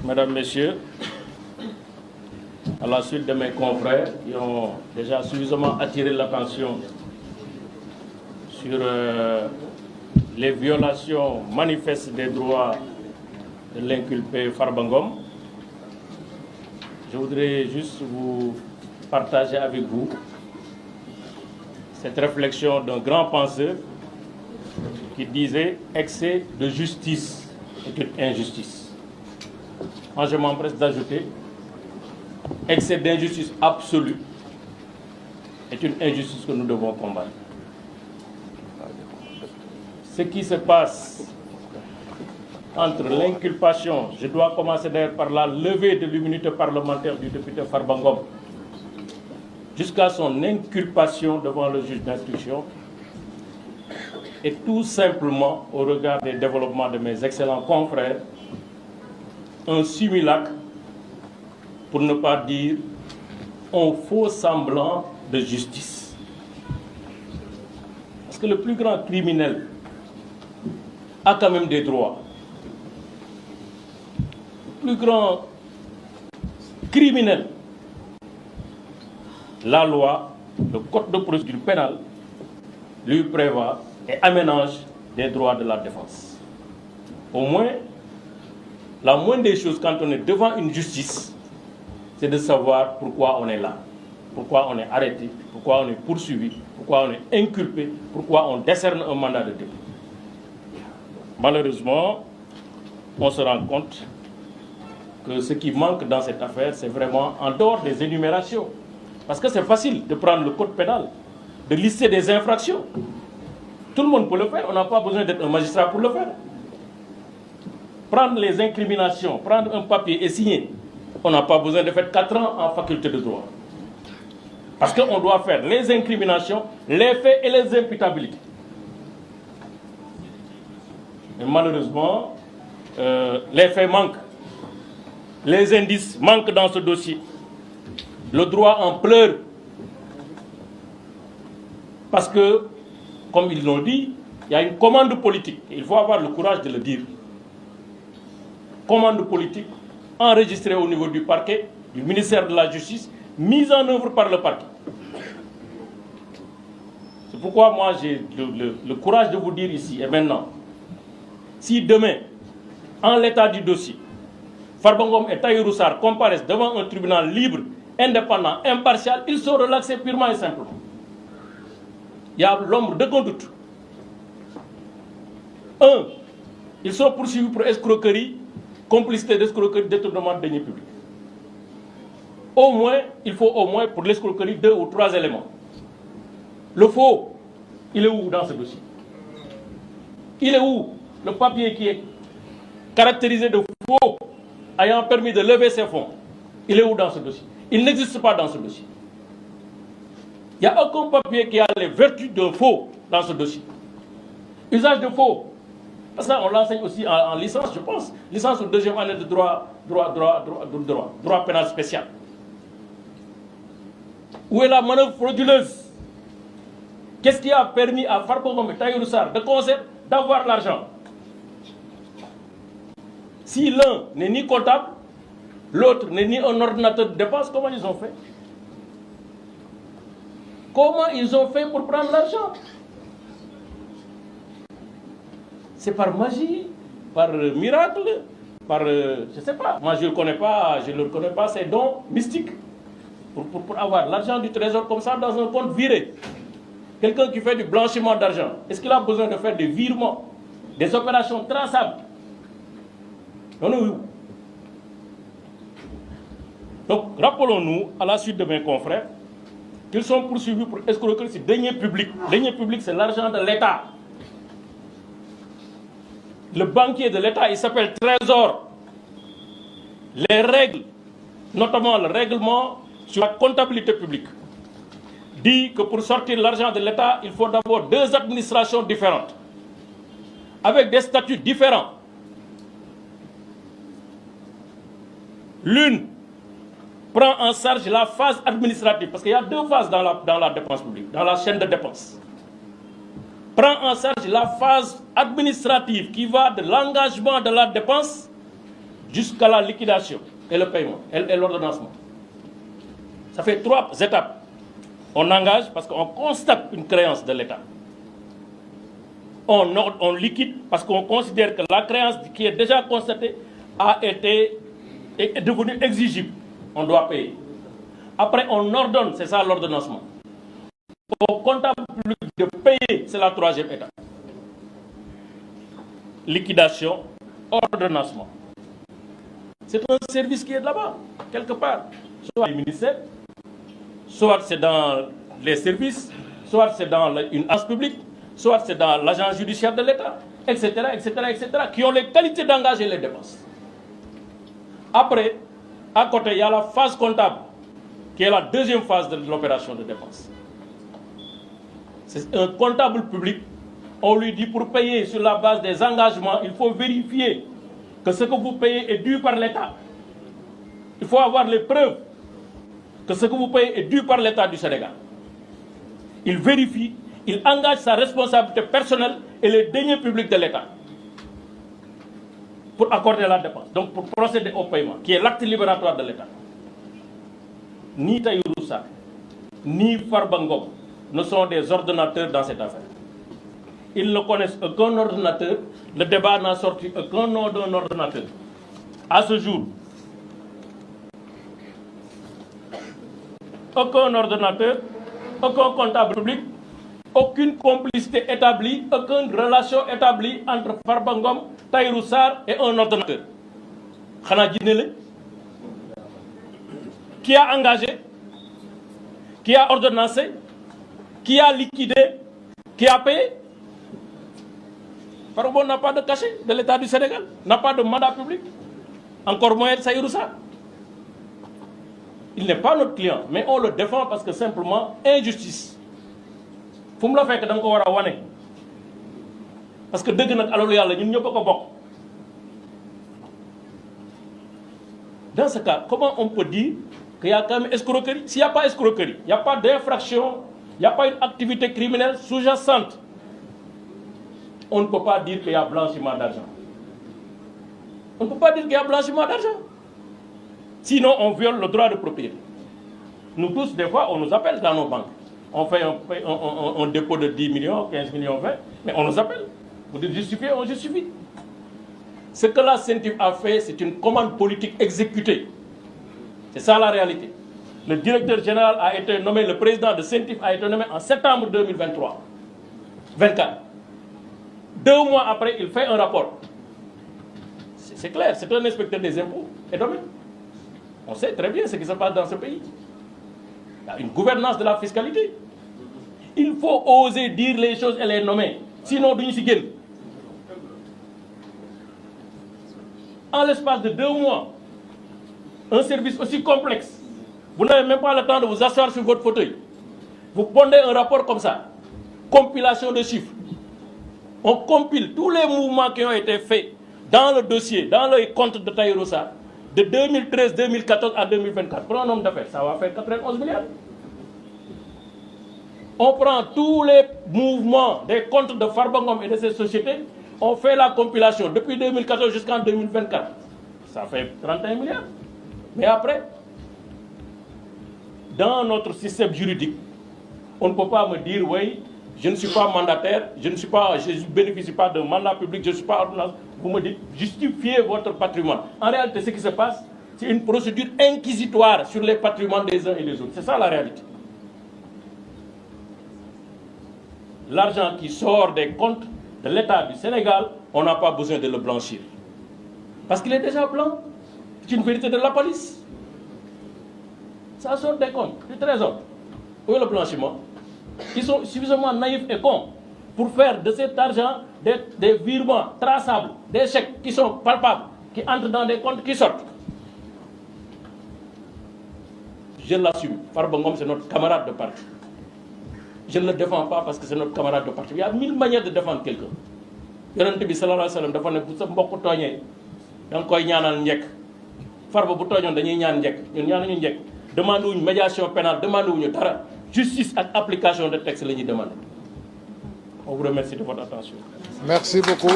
Mesdames, Messieurs, à la suite de mes confrères qui ont déjà suffisamment attiré l'attention sur les violations manifestes des droits de l'inculpé Farba Ngom, je voudrais juste vous partager avec vous cette réflexion d'un grand penseur qui disait « excès de justice est une injustice ». Moi, je m'empresse d'ajouter « excès d'injustice absolue est une injustice que nous devons combattre ». Ce qui se passe entre l'inculpation, je dois commencer d'ailleurs par la levée de l'immunité parlementaire du député Farba Ngom, jusqu'à son inculpation devant le juge d'instruction, et tout simplement, au regard des développements de mes excellents confrères, un simulacre, pour ne pas dire un faux semblant de justice. Parce que le plus grand criminel a quand même des droits. Le plus grand criminel, la loi, le code de procédure pénale, lui prévoit et aménage des droits de la défense. Au moins, la moindre des choses quand on est devant une justice, c'est de savoir pourquoi on est là, pourquoi on est arrêté, pourquoi on est poursuivi, pourquoi on est inculpé, pourquoi on décerne un mandat de dépôt. Malheureusement, on se rend compte que ce qui manque dans cette affaire, c'est vraiment en dehors des énumérations. Parce que c'est facile de prendre le code pénal, de lister des infractions. Tout le monde peut le faire, on n'a pas besoin d'être un magistrat pour le faire. Prendre les incriminations, prendre un papier et signer, on n'a pas besoin de faire 4 ans en faculté de droit. Parce qu'on doit faire les incriminations, les faits et les imputabilités. Mais malheureusement, les faits manquent. Les indices manquent dans ce dossier. Le droit en pleure. Parce que, comme ils l'ont dit, il y a une commande politique. Il faut avoir le courage de le dire. Commande politique enregistrée au niveau du parquet, du ministère de la Justice, mise en œuvre par le parquet. C'est pourquoi moi j'ai le courage de vous dire ici et maintenant, si demain, en l'état du dossier, Farba Ngom et Tahirou Sarr comparaissent devant un tribunal libre, indépendant, impartial, ils sont relaxés purement et simplement. Il y a l'ombre de doute. 1. Ils sont poursuivis pour escroquerie, complicité d'escroquerie, détournement de deniers publics. Au moins, il faut au moins pour l'escroquerie 2 ou 3 éléments. Le faux, il est où dans ce dossier? Il est où le papier qui est caractérisé de faux, ayant permis de lever ses fonds? Il est où dans ce dossier? Il n'existe pas dans ce dossier. Il n'y a aucun papier qui a les vertus d'un faux dans ce dossier. Usage de faux. Parce que ça, on l'enseigne aussi en licence, je pense. Licence ou deuxième année de droit pénal spécial. Où est la manœuvre frauduleuse? Qu'est-ce qui a permis à Farba Ngom et Tahirou Sarr de concert d'avoir l'argent? Si l'un n'est ni comptable, l'autre n'est ni un ordinateur de dépenses, comment ils ont fait? Comment ils ont fait pour prendre l'argent? C'est par magie, par miracle, par, je ne sais pas. Moi, je ne le connais pas, ces dons mystiques. Pour avoir l'argent du trésor comme ça dans un compte viré. Quelqu'un qui fait du blanchiment d'argent, est-ce qu'il a besoin de faire des virements, des opérations traçables? Non. Donc, rappelons-nous, à la suite de mes confrères, qu'ils sont poursuivis pour escroquerie sur deniers publics. Deniers publics, c'est l'argent de l'État. Le banquier de l'État, il s'appelle Trésor. Les règles, notamment le règlement sur la comptabilité publique, dit que pour sortir l'argent de l'État, il faut d'abord 2 administrations différentes, avec des statuts différents. L'une prend en charge la phase administrative, parce qu'il y a 2 phases dans la dépense publique, dans la chaîne de dépenses. Prend en charge la phase administrative qui va de l'engagement de la dépense jusqu'à la liquidation et le paiement et l'ordonnancement. Ça fait 3 étapes. On engage parce qu'on constate une créance de l'État. On liquide parce qu'on considère que la créance qui est déjà constatée est devenue exigible. On doit payer. Après, on ordonne, c'est ça l'ordonnancement. Au comptable public de payer, c'est la 3e étape. Liquidation, ordonnancement. C'est un service qui est là-bas, quelque part. Soit les ministères, soit c'est dans les services, soit c'est dans une agence publique, soit c'est dans l'agence judiciaire de l'État, etc., qui ont les qualités d'engager les dépenses. Après, à côté, il y a la phase comptable, qui est la 2e phase de l'opération de dépense. C'est un comptable public. On lui dit pour payer sur la base des engagements, il faut vérifier que ce que vous payez est dû par l'État. Il faut avoir les preuves que ce que vous payez est dû par l'État du Sénégal. Il vérifie, il engage sa responsabilité personnelle et les deniers publics de l'État pour accorder la dépense, donc pour procéder au paiement, qui est l'acte libératoire de l'État. Ni Tahirou Sarr, ni Farba Ngom ne sont des ordonnateurs dans cette affaire. Ils ne connaissent aucun ordonnateur. Le débat n'a sorti aucun nom d'un ordonnateur. À ce jour, aucun ordonnateur, aucun comptable public, aucune complicité établie, aucune relation établie entre Farba Ngom, Tahirou Sarr et un ordonnateur. Khana Djinele, qui a engagé, qui a ordonnancé, qui a liquidé, qui a payé. Farba Ngom n'a pas de cachet de l'État du Sénégal, n'a pas de mandat public, encore moins Tahirou Sarr. Il n'est pas notre client, mais on le défend parce que simplement, injustice. Fu mu la fekk da nga ko war a wane parce que dëgg nag alalu yàlla ñun ñëpp a ko bokk. Dans ce cas, comment on peut dire qu'il y a quand même escroquerie? S'il n'y a pas escroquerie, il n'y a pas d'infraction, il n'y a pas une activité criminelle sous-jacente, on ne peut pas dire qu'il y a blanchiment d'argent. On ne peut pas dire qu'il y a blanchiment d'argent. Sinon, on viole le droit de propriété. Nous tous, des fois, on nous appelle dans nos banques. On fait un dépôt de 10 millions, 15 millions, 20, mais on nous appelle. Vous dites justifier, on justifie. Ce que la CENTIF a fait, c'est une commande politique exécutée. C'est ça la réalité. Le directeur général a été nommé, le président de CENTIF a été nommé en septembre 2024. 2 mois après, il fait un rapport. C'est clair, c'est un inspecteur des impôts et domaines. On sait très bien ce qui se passe dans ce pays. Il y a une gouvernance de la fiscalité. Il faut oser dire les choses et les nommer. Sinon, nous n'y sommes. En l'espace de 2 mois, un service aussi complexe, vous n'avez même pas le temps de vous asseoir sur votre fauteuil. Vous pondez un rapport comme ça, compilation de chiffres. On compile tous les mouvements qui ont été faits dans le dossier, dans le compte de Tahirou Sarr, de 2013, 2014 à 2024. Pour un nombre d'affaires, ça va faire 91 milliards. On prend tous les mouvements des comptes de Farba Ngom et de ses sociétés, on fait la compilation depuis 2014 jusqu'en 2024. Ça fait 31 milliards. Mais après, dans notre système juridique, on ne peut pas me dire, oui, je ne suis pas mandataire, je ne bénéficie pas d'un mandat public, je ne suis pas ordonnance. Vous me dites, justifiez votre patrimoine. En réalité, ce qui se passe, c'est une procédure inquisitoire sur les patrimoines des uns et des autres. C'est ça la réalité. L'argent qui sort des comptes de l'État du Sénégal, on n'a pas besoin de le blanchir. Parce qu'il est déjà blanc. C'est une vérité de la police. Ça sort des comptes du Trésor. Où est le blanchiment? Ils sont suffisamment naïfs et cons pour faire de cet argent des virements traçables, des chèques qui sont palpables, qui entrent dans des comptes qui sortent. Je l'assume. Farba Ngom, c'est notre camarade de parti. Je ne le défends pas parce que c'est notre camarade de parti. Il y a 1000 manières de défendre quelqu'un. Yonent bi sallallahu alayhi wa sallam dafa ne bu sa mbokk tooñee da nga koy ñaanal njëkk. Farba bu tooñoon dañuy ñaan njëkk ñun ñaanuñu njëkk. Demande wuñu médiation pénale, demande wuñu dara. Justice et application de texte la ñuy demander. On vous remercie de votre attention. Merci beaucoup.